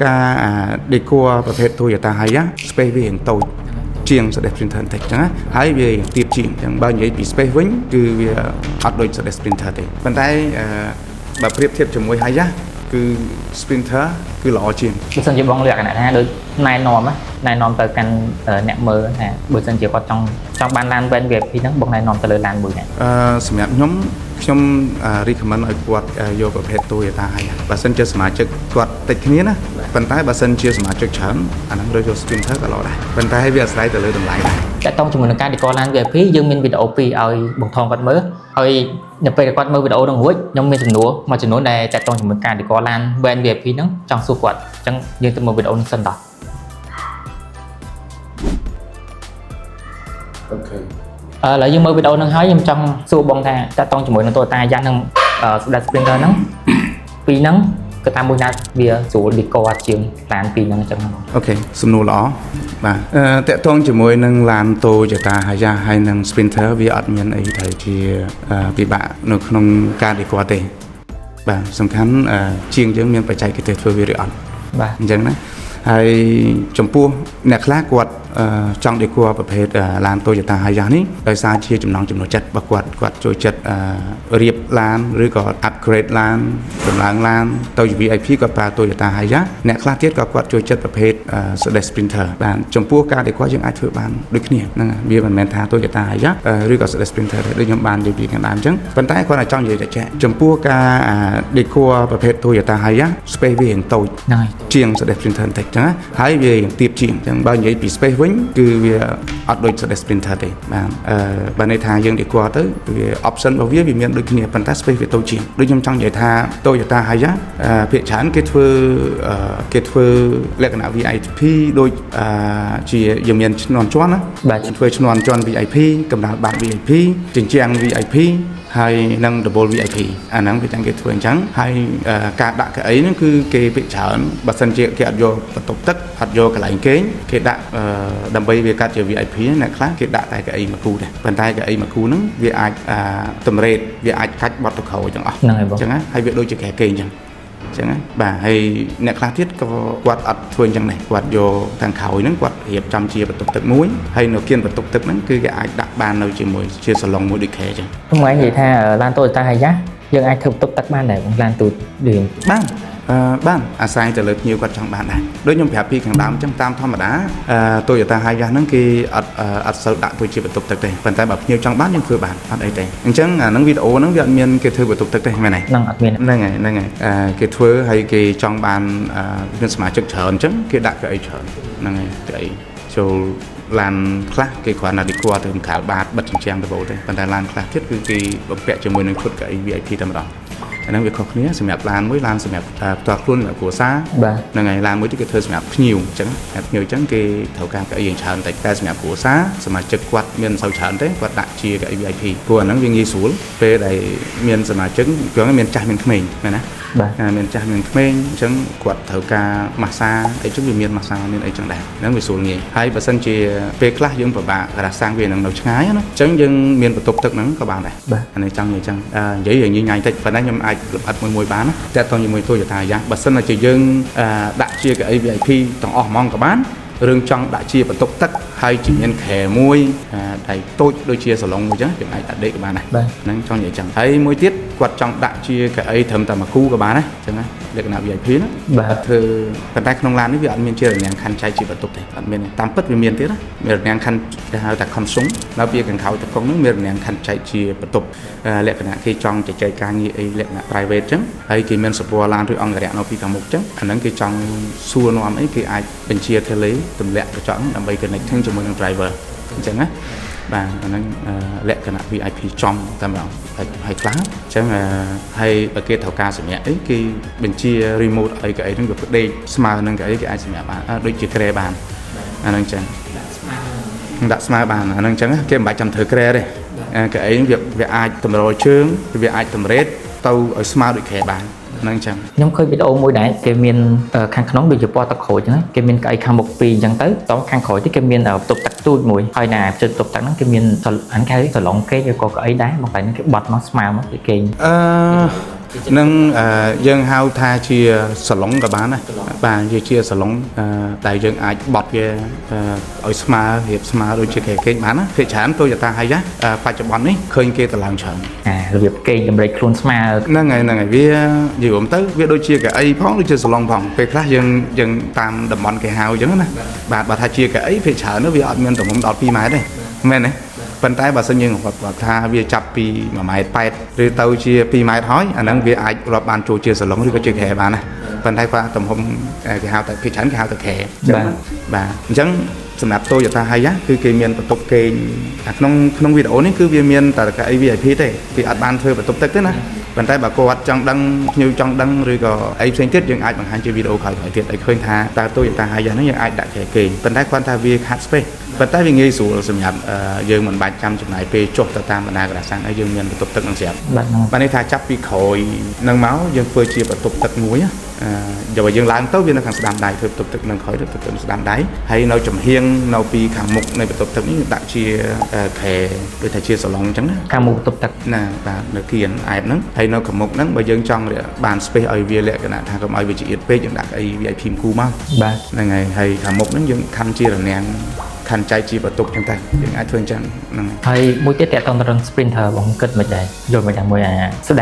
Cả decorประเภท Toyota Hiace space វាយ៉ាងតូចជាង Sedan Sprinter បន្តិចចឹងណាហើយវាទៀបជាងចឹងបើនិយាយពី space វិញគឺវាអត់ដូច Sedan Sprinter ទេប៉ុន្តែបើប្រៀបធៀបជាមួយ Hiace គឺ Sprinter គឺល្អជាងបើសិនជាបងលក្ខណៈថាដូចណែនាំទៅកាន់អ្នកមើលថាបើសិនជាគាត់ចង់បានឡាន van VIP ហ្នឹងបងណែនាំទៅលើឡានមួយណាសម្រាប់ខ្ញុំ recommend ឲ្យគាត់យកប្រភេទ Toyota Hiace បើសិនជាសមាជិកគាត់តិចគ្នាណាប៉ុន្តែបើសិនជាសមាជិកច្រើនអាហ្នឹងរើសយក Sprinter ក៏ល្អដែរប៉ុន្តែវាអាស្រ័យទៅលើតម្លៃដែរតែតោះជាមួយនឹងការ decor ឡាន VIP យើងមានវីដេអូ2ឲ្យបងថងគាត់មើលហើយនៅពេលគាត់មើលវីដេអូហ្នឹងរួចខ្ញុំមានចំនួនមួយចំនួនដែលតតងជាមួយការ decor ឡាន van VIP ហ្នឹងចង់សួរគាត់អញ្ចឹងយើងទៅមើលវីដេអូហ្នឹងសិនតោះអូខេឥឡូវយើងមើលវីដេអូហ្នឹងហើយខ្ញុំចង់សួរបងថាតតងជាមួយនឹង Toyota Hiace និង Sedan Sprinter ហ្នឹងពីរហ្នឹងក៏តាមមួយណាវាស្រួល decor ជាងឡានពីរហ្នឹងអញ្ចឹងអូខេសំណួរល្អបាទតកតងជាមួយនឹងឡាន Toyota Hiace ហើយនិង Sprinter វាអត់មានអីដែលជាពិបាកនៅក្នុងការ decor ទេបាទសំខាន់ជាងយើងមានបច្ចេកទេសធ្វើវាឬអត់បាទអញ្ចឹងណាហើយចំពោះអ្នកខ្លះគាត់ចង់ decor ប្រភេទឡាន Toyota Hiace នេះដោយសារជាចំណង់ចំណូលចិត្តរបស់គាត់ចូលចិត្តរៀបឡានឬក៏ upgrade ឡានតម្លើងឡានទៅជា VIP គាត់ប្រើ Toyota Hiace អ្នកខ្លះទៀតក៏គាត់ចូលចិត្តប្រភេទ Sedan Sprinter បាទចំពោះការ decor យើងអាចធ្វើបានដូចគ្នាហ្នឹងវាមិនមែនថា Toyota Hiace ឬក៏ Sedan Sprinter ទេដូចខ្ញុំបាននិយាយពីខាងដើមអញ្ចឹងប៉ុន្តែគាត់អាចចង់និយាយតែចំពោះការ decor ប្រភេទ Toyota Hiace space វាយ៉ាងតូចជាង Sedan Sprinter បន្តិចចឹងហើយវាយ៉ាងទៀបជាងអញ្ចឹងបើនិយាយពី space វិញគឺវាអត់ដូច Sedan Sprinter ទេបាទបើន័យថាយើង decor ទៅវា option របស់វាមានដូចគ្នាប៉ុន្តែ space វាតូចជាងដូចខ្ញុំចង់និយាយថា Toyota Hiace ភាគច្រើនគេធ្វើលក្ខណៈ VIP ដូចជាយើងមានឈ្នាន់ជាន់ណាបាទធ្វើឈ្នាន់ជាន់ VIP កម្ដៅបាត VIP ជញ្ជាំង VIP ហើយនឹង double VIP អាហ្នឹងវាទាំងគេធ្វើអញ្ចឹងហើយការដាក់កៅអីហ្នឹងគឺគេភាគច្រើនបើសិនជាគេអត់យកបន្ទប់ទឹកអត់យកកន្លែងគេងគេដាក់ដើម្បីវាកាត់ជា VIP អ្នកខ្លះគេដាក់តែកៅអីមួយគូដែរប៉ុន្តែកៅអីមួយគូហ្នឹងវាអាចតម្រេតវាអាចកាច់បត់ទៅក្រោយទាំងអស់ហ្នឹងហើយបងអញ្ចឹងហើយវាដូចជាគេងអញ្ចឹងចឹងណាបាទហើយអ្នកខ្លះទៀតក៏គាត់អត់ធ្វើអញ្ចឹងដែរគាត់យកខាងក្រោយហ្នឹងគាត់រៀបចំជាបន្ទប់ទឹកមួយហើយនៅគៀនបន្ទប់ទឹកហ្នឹងគឺគេអាចដាក់បាននៅជាមួយជាសាឡុងមួយដូចខែអញ្ចឹងខ្ញុំនិយាយថាឡាន Toyota Hiace យើងអាចធ្វើបន្ទប់ទឹកបានដែរបងឡានទូរៀងបានអាស្រ័យទៅលើភ្ញៀវគាត់ចង់បានដែរដូចខ្ញុំប្រាប់ពីខាងដើមអញ្ចឹងតាមធម្មតាToyota Hiace ហ្នឹងគេអត់សូវដាក់ធ្វើជាបន្ទប់ទឹកទេប៉ុន្តែបើភ្ញៀវចង់បានយើងធ្វើបានអត់អីទេអញ្ចឹងអាហ្នឹងវីដេអូហ្នឹងវាអត់មានគេធ្វើបន្ទប់ទឹកទេមែនទេហ្នឹងអត់មានហ្នឹងហើយគេធ្វើហើយគេចង់បានមានសមាជិកច្រើនអញ្ចឹងគេដាក់កៅអីច្រើនហ្នឹងហើយកៅអីចូលឡានខ្លះគេគ្រាន់តែ decor ទៅក្រៅបាតបិទជញ្ជាំងទៅបោទេប៉ុន្តែឡានខ្លះទៀតគឺគេបំពាក់ជាមួយនឹងឈុតកៅអី VIP តែម្ដងអាហ្នឹងវាខុសគ្នាសម្រាប់ឡានមួយឡានសម្រាប់ផ្ទាល់ខ្លួនគ្រួសារហ្នឹងហើយឡានមួយទៀតគេធ្វើសម្រាប់ភ្ញៀវអញ្ចឹងភ្ញៀវអញ្ចឹងគេត្រូវការកៅអីយ៉ាងច្រើនតែសម្រាប់គ្រួសារសមាជិកគាត់មានសូវច្រើនទេគាត់ដាក់ជាកៅអី VIP ព្រោះអាហ្នឹងវាងាយស្រួលពេលដែលមានសមាជិកគឺមានចាស់មានក្មេងមែនណាមានចាស់មានក្មេងអញ្ចឹងគាត់ត្រូវការម៉ាស្សាអីចឹងវាមានម៉ាស្សាមានអីចឹងដែរហ្នឹងវាស្រួលងាយហើយបើសិនជាពេលខ្លះយើងពិបាករសាំងវានឹងនៅឆ្ងាយណាអញ្ចឹងយើងមានបន្ទប់ទឹកហ្នឹងក៏បានដែរអានេះចង់និយាយចឹងនិយាយញ៉ៃតិចប៉ុន្តែខ្ញុំអាចលម្អិតមួយបានណាតែតោះជាមួយ Toyota Hiace បើសិនជាយើងដាក់ជាកៅអី VIP ទាំងអស់ហ្មងក៏បានរឿងចង់ដាក់ជាបន្ទប់ទឹកហើយជាមានខែមួយដែលតូចដូចជាសាឡុងមួយចឹងយើងអាចដាក់ដេកក៏បានដែរហ្នឹងចង់និយាយចឹងហើយមួយទៀតគាត់ចង់ដាក់ជាកៅអីត្រឹមតែមួយគូក៏បានដែរចឹងណាលក្ខណៈ VIP ណាបាទធ្វើប៉ុន្តែក្នុងឡាននេះវាអត់មានជារនាំងខណ្ឌចែកជាបន្ទប់ទេអត់មានតាមពិតវាមានទៀតណាមានរនាំងខណ្ឌគេហៅថា console នៅពីខាងក្រោយទឹកកុងហ្នឹងមានរនាំងខណ្ឌចែកជាបន្ទប់លក្ខណៈគេចង់ចែកការងារអីលក្ខណៈ private ចឹងហើយគេមានសពឡានឬអង្គរៈនៅពីខាងមុខចឹងអាហ្នឹងគេចង់សួរនាំអីគេអាចបញ្ជា tele ទម្លាក់កញ្ចក់ដើម្បី connecting ជាមួយនឹង driver អញ្ចឹងណាបាទអាហ្នឹងលក្ខណៈ VIP ចំតែម្ដងហើយខ្លះអញ្ចឹងហើយបើគេត្រូវការសម្រាប់អីគេបញ្ជា remote អីក៏អីហ្នឹងវាដេកស្មើនឹងក៏អីគេអាចសម្រាប់បានដូចជា Cray បានអាហ្នឹងអញ្ចឹងដាក់ស្មើបានអាហ្នឹងអញ្ចឹងគេមិនបាច់ចាំធ្វើ Cray ទេក៏អីវាអាចតម្រូវជើងវាអាចតម្រេតទៅឲ្យស្មើដូច Cray បានហ្នឹងអញ្ចឹងខ្ញុំឃើញវីដេអូមួយដែរគេមានខាងក្នុងដូចជាពណ៌ទឹកក្រូចហ្នឹងគេមានកៅអីខាងមុខពីរអញ្ចឹងទៅតោះខាងក្រោយទៀតគេមានបន្ទប់ទឹកទូចមួយហើយណាជិតបន្ទប់ទឹកហ្នឹងគេមានអានគេហៅសាឡុងគេក៏កៅអីដែរមកតែនេះគេបត់មកស្មើមកគេគេ nâng dân hao tha chia salon cả bán này bà chia salon tại dân ai bọt về ở smart hiệp smart đôi chia cái bán á thì chán tôi giờ ta hay á phải chụp bắn ấy khơi kia từ làng chọn rồi việc kênh làm break luôn smart nâng ngày vì gì cũng tới vì đôi chia cái ấy phóng đôi chia salon phòng về khác dân tam đầm bắn cái hao giống này bà thay chia cái ấy phải chán nó vì ở miền tổng đọt pi máy đây men này phần tay bà sinh nhưng hoặc tha vì chập pi mà máy bay rồi tàu chia pi máy hói anh đang vì ai rọp bàn chủ chia salon thì có chia khẻ bà này phần tay qua tầm hôm cái hao tại cái chán cái hao tại khẻ bà chẳngสำหรับตัวอย่างไฮยะคือเกมีนประตูเกย์น้องวิดีโอนี่คือเมียนแต่กับไอวีไอพีเต้ที่อัดบ้านเธอประตูเต็กนะบรรทัดแบบกวาดจังดังนิวจังดังหรือก็ไอเซนเทสยังอัดบางฮันจีวิดีโอขายเทียดไอเคยท่าแต่ตัวอย่างไฮยะนั่นยังอัดได้แค่เกย์บรรทัดควันทาวีคัสเป้บรรทัดวิ่งยี่สู่สำหรับยังเหมือนใบจำจุดไหนไปจบตามบรรดากระสังไอยังเมียนประตูเต็กนั่งเสียบบันนี้ท่าจับปีคอยนั่งเมาส์ยังเฟอร์จีประตูเต็กงุ้ยgiờ bây giờ làm tốt viên là càng đam đài thôi tục thực nâng khởi được thực đam đáy hay nói chấm hiên nói pi càng mục này tục thực những đại chia thề với thề chia sổ lòng trắng càng mục tục thực nè và được kiền ai nắng hay nói càng mục nắng bây giờ trong để bàn space ở về lệ cái này thằng cầm ai về chỉ ít những đại ai về phim cũ mà này ngày hay càng mục nắng những khăn chia là nén khăn trái chi và tục trong tay những ai thương chẳng hay mỗi tiết tẹt toàn là sprinter bóng cất mà chạy rồi mà chẳng mùi sẽ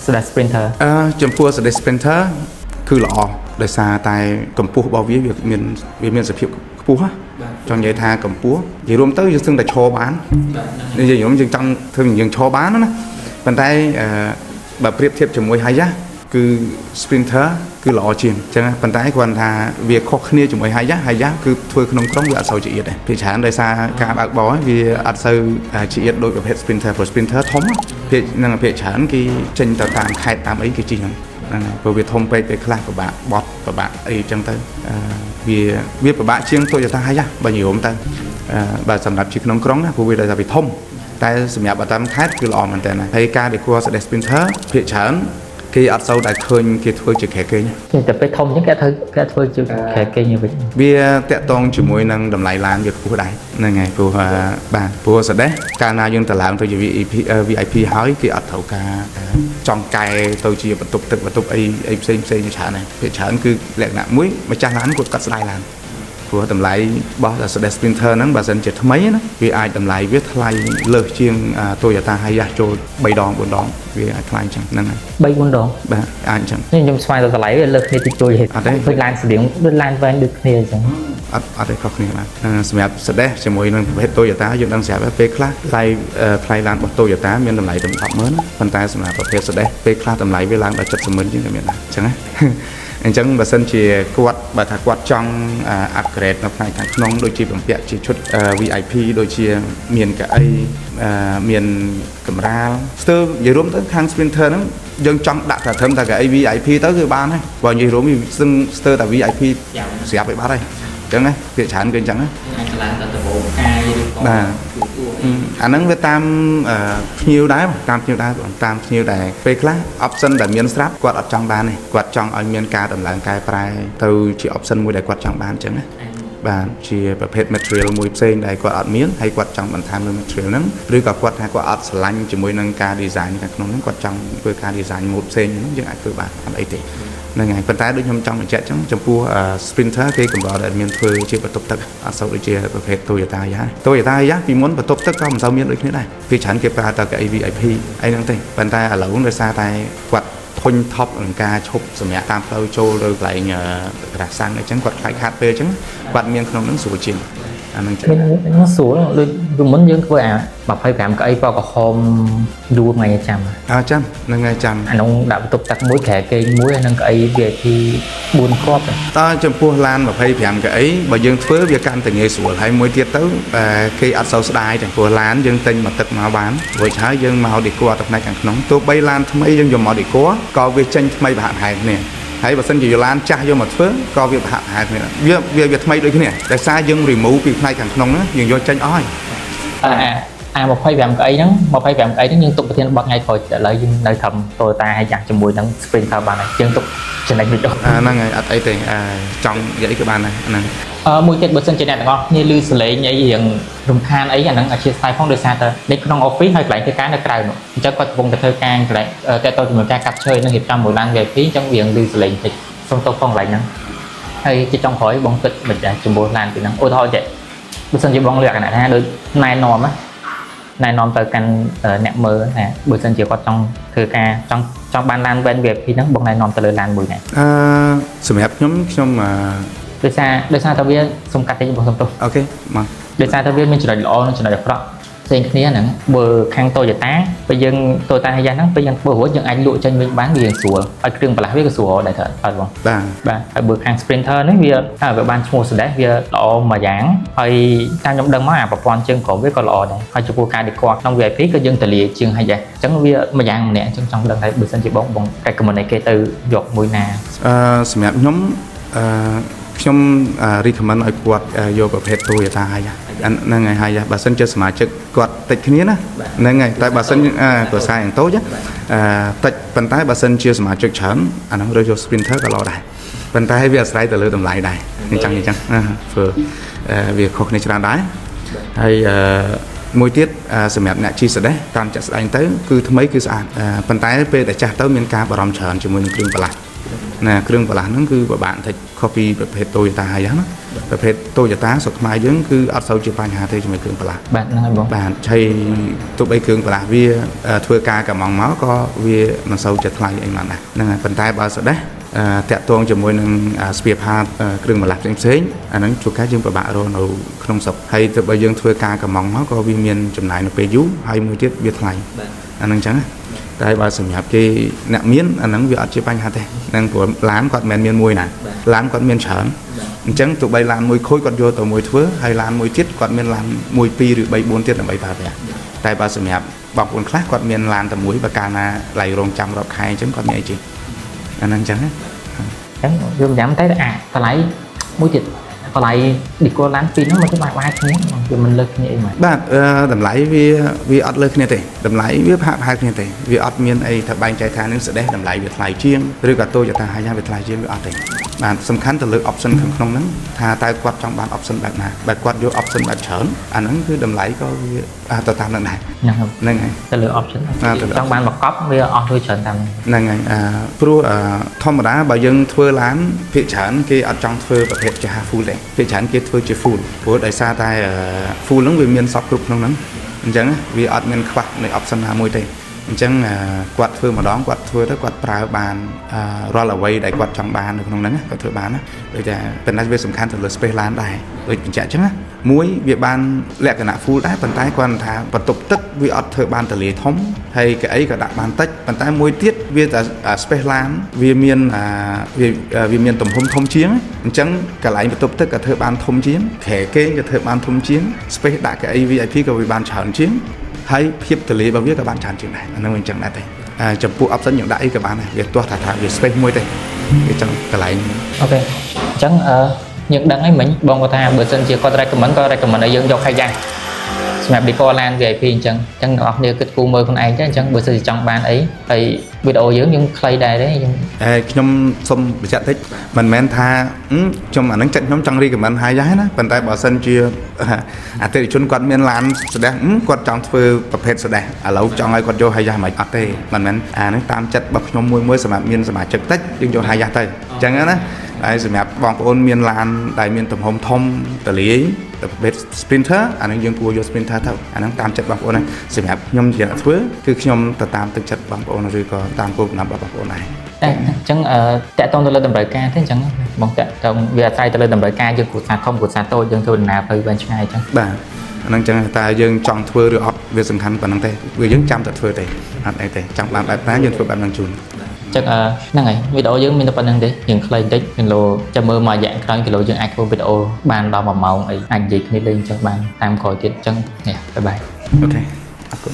đây sprinter chấm pua sẽ đây sprinterคือหล่อโดยซาตายกำปูบอวิviệc miềnสะพิบปูฮะtrong vậy tha cầm púa vậy luôn tớiซึ่งแต่โชว์bánนี่vậyผมจึงจังถึงยังโชว์bánนะบรรทัดแบบเปรียบเทียบจมูกหายะคือสปรินเตอร์คือหล่อจริงใช่ไหมบรรทัดควรทาเวียข้อขี้จมูกหายะคือถ้วยขนมครองเวียอัดเสาจีเอ็ดพี่ชานโดยซาการอักบอยเวียอัดเสาจีเอ็ดโดยประเภทสปรินเตอร์เพราะสปรินเตอร์ท้องพี่นั่งพี่ชานกี่เจนต่างๆใครตามไอ้กี่จริงเพราะวิทมไปคลาประบะบอดประบะไอ้จังเตอวิประบะเชียงตัวจะทำให้ยะบางอย่างผมเตอแบบสำหรับชิคน้องกร้องนะผู้วิจะไปทมแต่สมัยบัตรทายคือหล่อมันแต่นะให้การเด็กกลัวสเดสปินเตอร์เพียเฉินkhiอัดเสาได้เคยกี่ถ้วยจะแข่งกันแต่ไปทมnhững cáiถ้วยจะแข่งกันnhư vậy เบียเตะตองจุ่มวยนั่งดำไหลลานอยู่ผู้ใดนั่นไงผู้บ้านผู้สเดสการนายังตลาดตัวอยู่ VIP หายกี่อัดเท่ากันtrong cái tôi chỉ bật tục ai xem như chả này thì chả cứ lẹ nặng muối mà cha lán của cắt slide làm của tầm lại bao là sẽ sprinter nó bà dần chết mấy nó vì ai tầm lại viết thay lời chiên tôi ta hay ra cho bay đòn buồn đòn vì ai thay chẳng năng bay buồn đòn bà ai chẳng nhưng trong xoay tôi lấy lời này thì tôi hết với lan sử dụng với lan van được này chẳng ở đây có này mà xem sẽ đấy chỉ mỗi lần hết tôi ta dựng đang sẽ về class thay lan của tôi ta miền tầm lại tầm thọ mới phần tay xem là về sẽ đấy về class tầm lại với lan đã chật sớm mới chứ cái miền này chẳng anh chẳng bà sân chỉ quạt bà thật quạt trong upgrade nó phải cả nông đôi chi bằng việc chỉ chút VIP đôi chi miền cả ai miền cầm ra sơ giờ rúm tới khang sprinter nó dân trong đặt thật thơm ta cả ai VIP tới cái ban này vào như rúm sưng sơ ta VIP xẹp với ba đây chẳng ấy việc sản kênh chẳng ấy anh nói với tam nhiều đáy mà tam nhiều đáy về class option để miền strap quạt ở trong bàn này quạt trong ở miền ca tầm lại cái prai từ chỉ option mua để quạt trong bàn chẳng ấy bàn chỉประเภท material มวยเส้นได้กว่าอัดเมียนให้กว่าจังบรรทัดเลย material นั้นหรือกว่ากว่าอัดสลังจะมวยนังการดีไซน์กันนั้นกว่าจังเพื่อการดีไซน์มวยเส้นนั้นยังอาจเกิดบาดอะไรตินั่นไงปัญหาโดยยมจังมันจะจังจำพัวsprinter ที่กำลังได้เมียนเพื่อที่ประตูตักอัดเสาโดยเฉพาะประเภทตัวตายะปีม้วนประตูตักก็มันเสาเมียนโดยนี้ได้พี่ฉันเก็บปลาตาก VIP ไอ้นั่นติปัญหาเหล่านั้นโดยซาตายกว่าคนท็อปหลังกาชกสมัยตามเราโจโดยไหลเงากระสังไอ้จังกวาดคลายขาดไปจังกวาดเมียนขนมนั่งสูบจินอันนั้นจะnó xuống rồi dùng muốn dương thôi mà phải cảm cái vào cái hôm đua ngày chăm chăm là ngày chăm anh ông đã tục tắc muối khẻ cây muối năng cái về thì buồn khóp ta trong pua lan mà phải cảm cái ấy mà dương phớ việc can tình nghệ sủa hay muối tiết tới khi ăn sâu đai trong pua lan dương tinh mà tật máu bán với trái dương màu để qua tập này càng nóng tôi bay lan tham ấy dương dùng màu để có việc tranh mây bạn hài nè hay bà sân chỉ lan cha vô một phớ có việc hạ hại này việc thay đôi cái này tại sao dân remove việc này càng nóng á nhưng do tranh ói một phây vàng cái đó một phây vàng cái đó nhưng tục thiên bậc ngày khỏi trở lại nhưng nơi thầm tôi ta hay dặn cho mùi nắng sprinter bàn này dân tục trên này được năng ngày ấy thì trong vậy cái bàn này មួយទៀតបើសិនជាអ្នកទាំងអស់គ្នាឮសលេងអីរៀងរំខានអីអាហ្នឹងអធិស្ឋានផងដោយសារតែនេះក្នុង office ហើយកន្លែងធ្វើការនៅក្រៅនោះអញ្ចឹងគាត់កំពុងតែធ្វើការកន្លែងតែតទៅជាមួយការកាត់ឈើនិងរៀបចំមួយឡាន VIP អញ្ចឹងរៀងឮសលេងតិចសុំទោសផងកន្លែងហ្នឹងហើយជាចុងក្រោយបងគិតមិនដែរចំពោះឡានពីហ្នឹងឧទាហរណ៍ចេះបើសិនជាបងលក្ខណៈថាដូចណែនាំទៅកាន់អ្នកមើលណាបើសិនជាគាត់ចង់ធ្វើការចង់បានឡាន van VIP ហ្នឹងបងណែនាំទៅលើឡានមួយណាសម្រាប់ខ្ញុំដោយសារតែវាសំកាត់តិចបងសុំទោសអូខេមកដោយសារតែវាមានចំណុចល្អនិងចំណុចអាក្រក់ផ្សេងគ្នាហ្នឹងបើខាង Toyota ពេលយើង Toyota Hiace ហ្នឹងពេលយើងធ្វើរួចយើងអាចលក់ចេញវិញបានវាស្រួលហើយគ្រឿងបន្លាស់វាក៏ស្រួលដែរអត់បងបាទហើយបើខាង Sprinter នេះវាបានឈ្មោះស្ដេចវាល្អមួយយ៉ាងហើយតាមខ្ញុំដឹងមកអាប្រព័ន្ធជើងក្រោមវាក៏ល្អដែរហើយចំពោះការ decor ក្នុង VIP ក៏យើងទលាជាង Hiace អញ្ចឹងវាមួយយ៉ាងម្នាក់អញ្ចឹងចង់ដឹងថាបើសិនជាបង recommend ឲ្យគេទៅយកមួយណាសម្រាប់ខ្ញុំrecommend ឲ្យគាត់យកប្រភេទ Toyota Hiace ហ្នឹងហើយHiaceបើសិនជាសមាជិកគាត់តិចគ្នាណាហ្នឹងហើយតែបើសិនគ្រួសារយ៉ាងតូចតិចប៉ុន្តែបើសិនជាសមាជិកច្រើនអាហ្នឹងរើសយក Sprinter ក៏ល្អដែរប៉ុន្តែវាអាស្រ័យទៅលើតម្លៃដែរអញ្ចឹងធ្វើវាខុសគ្នាច្រើនដែរហើយមួយទៀតសម្រាប់អ្នកជិះសេដេសតាមចាក់ស្ដែងទៅគឺថ្មីគឺស្អាតប៉ុន្តែពេលដែលចាស់ទៅមានការបារម្ភច្រើនជាមួយនឹងគ្រឿងបន្លាស់ណាគ្រឿងបន្លាស់ហ្នឹងគឺពិបាកបន្តិចខុសពីប្រភេទ Toyota Hiace ណាប្រភេទ Toyota ស្រុកខ្មែរយើងគឺអត់សូវជាបញ្ហាទេជាមួយគ្រឿងបន្លាស់បាទហ្នឹងហើយបងបាទហើយទោះបីគ្រឿងបន្លាស់វាធ្វើការកម្មង់មកក៏វាមិនសូវជាថ្លៃអីបានដែរហ្នឹងហើយប៉ុន្តែបើសេដេសតាក់ទងជាមួយនឹងស្ពាហ៍ហាតគ្រឿងបន្លាស់ផ្សេងអាហ្នឹងជួនកាលយើងពិបាករកនៅក្នុងស្រុកហើយទោះបីយើងធ្វើការកម្មង់មកក៏វាមានចំណាយនៅពេលយូរហើយមួយទៀតវាថ្លៃអាហ្នឹងអញ្ចឹងតែបើសម្រាប់គេអ្នកមានអាហ្នឹងវាអត់ជាបញ្ហាទេហ្នឹងព្រោះឡានគាត់មិនមានមួយណាឡានគាត់មានច្រើនអញ្ចឹងទោះបីឡានមួយខូចគាត់យកទៅមួយធ្វើហើយឡានមួយទៀតគាត់មានឡានមួយពីរឬ3 4ទៀតដើម្បីប្រើប្រាស់តែបើសម្រាប់បងប្អូនខ្លះគាត់មានឡានតែមួយបើកាលណាឡៃរងចាំរាប់ខែអញ្ចឹងគាត់មានអីជិះអាហ្នឹងអញ្ចឹងយើងញ៉ាំតែតម្លៃមួយទៀតតម្លៃឌីកូឡានពីរហ្នឹងមិនទៅបាយគ្នាវាមិនលើសគ្នាអីហ្មងបាទតម្លៃវាអត់លើសគ្នាទេតម្លៃវាផាកគ្នាទេវាអត់មានអីថាបែងចែកថានឹងសេដេសតម្លៃវាថ្លៃជាងឬក៏ Toyota Hiace វាថ្លៃជាងវាអត់ទេបាទសំខាន់ទៅលើ option ខាងក្នុងហ្នឹងថាតើគាត់ចង់បាន option បែបណាបើគាត់យក option បែបច្រើនអាហ្នឹងគឺតម្លៃក៏វាទៅតាមនឹងដែរហ្នឹងហើយទៅលើ option ចង់បានប្រកបវាអស់លុយច្រើនតាមហ្នឹងហើយព្រោះធម្មតាបើយើងធ្វើឡានភាគច្រើនគេអត់ចង់ធ្វើប្រភេទចាស់ full ទេភាគច្រើនគេធ្វើជា full ព្រោះដោយសារតែ full ហ្នឹងវាមានសពគ្រប់ក្នុងហ្នឹងអញ្ចឹងវាអត់មានខ្វះនៃ option ណាមួយទេអញ្ចឹងគាត់ធ្វើម្ដងគាត់ធ្វើទៅគាត់ប្រើបានរាល់អ្វីដែលគាត់ចង់បាននៅក្នុងហ្នឹងគាត់ធ្វើបានណាដូចតែប៉ុន្តែវាសំខាន់ទៅលើ space ឡានដែរដូចបញ្ជាក់អញ្ចឹងណាមួយវាបានលក្ខណៈ full ដែរប៉ុន្តែគាត់ថាបន្ទប់ទឹកវាអត់ធ្វើបានទលាធំហើយកៅអីក៏ដាក់បានតិចប៉ុន្តែមួយទៀតវាតែ space ឡានវាមានទំហំធំជាងអញ្ចឹងកន្លែងបន្ទប់ទឹកក៏ធ្វើបានធំជាងខែគេក៏ធ្វើបានធំជាង space ដាក់កៅអី VIP ក៏វាបានច្រើនជាងហើយភាពទលារបស់វាក៏បានច្រើនជាងដែរអានឹងមិនចឹងដែរទេចំពោះ option យើងដាក់អីក៏បានដែរវាទាស់ថាវា space មួយទេវាចឹងកន្លែងអូខេអញ្ចឹងយើងដឹងហើយមិញបងគាត់ថាបើសិនជាគាត់ recommend ក៏ recommend ឲ្យយើងយកHiaceសម្រាប់ decor ឡាន VIP អញ្ចឹងអ្នកនរគ្នាគិតគូរមើលខ្លួនឯងទៅអញ្ចឹងបើសិនជាចង់បានអីហើយវីដេអូយើងខ្លីដែរទេខ្ញុំសូមបញ្ជាក់តិចមិនមែនថាខ្ញុំអានឹងចិត្តខ្ញុំចង់ recommend Hiaceណាប៉ុន្តែបើសិនជាអតិថិជនគាត់មានឡានសេដេសគាត់ចង់ធ្វើប្រភេទសេដេសឥឡូវចង់ឲ្យគាត់យកHiaceមិនអត់ទេមិនមែនអានឹងតាមចិត្តរបស់ខ្ញុំមួយសម្រាប់មានសមាជិកតិចយើងយកHiaceទៅអញ្ចឹងណាហើយសម្រាប់បងប្អូនមានឡានដែលមានទំហំធំទលាយប្រភេទ Sprinter អានឹងយើងគួរយក Sprinter ទៅអានឹងតាមចិត្តបងប្អូនហើយសម្រាប់ខ្ញុំជាអ្នកធ្វើគឺខ្ញុំទៅតាមទឹកចិត្តបងប្អូនឬក៏តាមគោលបំណងរបស់បងប្អូនដែរតែអញ្ចឹងតាក់ទងទៅលើតម្រូវការទេអញ្ចឹងបងតាក់ទងវាអាស្រ័យទៅលើតម្រូវការយើងគ្រួសារធំគ្រួសារតូចយើងធ្វើដំណើរទៅវែងឆ្ងាយអញ្ចឹងបាទអានឹងអញ្ចឹងតែយើងចង់ធ្វើឬអត់វាសំខាន់ប៉ុណ្្នឹងទេវាយើងចាំតែធ្វើទេអត់អីទេចង់បានបែបណាយើងធ្វើបែបហ្នឹងជូនចឹងហ្នឹងហើយវីដេអូយើងមានតែប៉ុណ្្នឹងទេយើងខ្លីបន្តិចគីឡូចាំមើលមួយរយៈក្រោយគីឡូយើងអាចធ្វើវីដេអូបានដល់1ម៉ោងអីអាចនិយាយគ្នាលេងចឹងបានតាមក្រោយទៀតចឹងនេះបាយបាយអូខេអរគុណ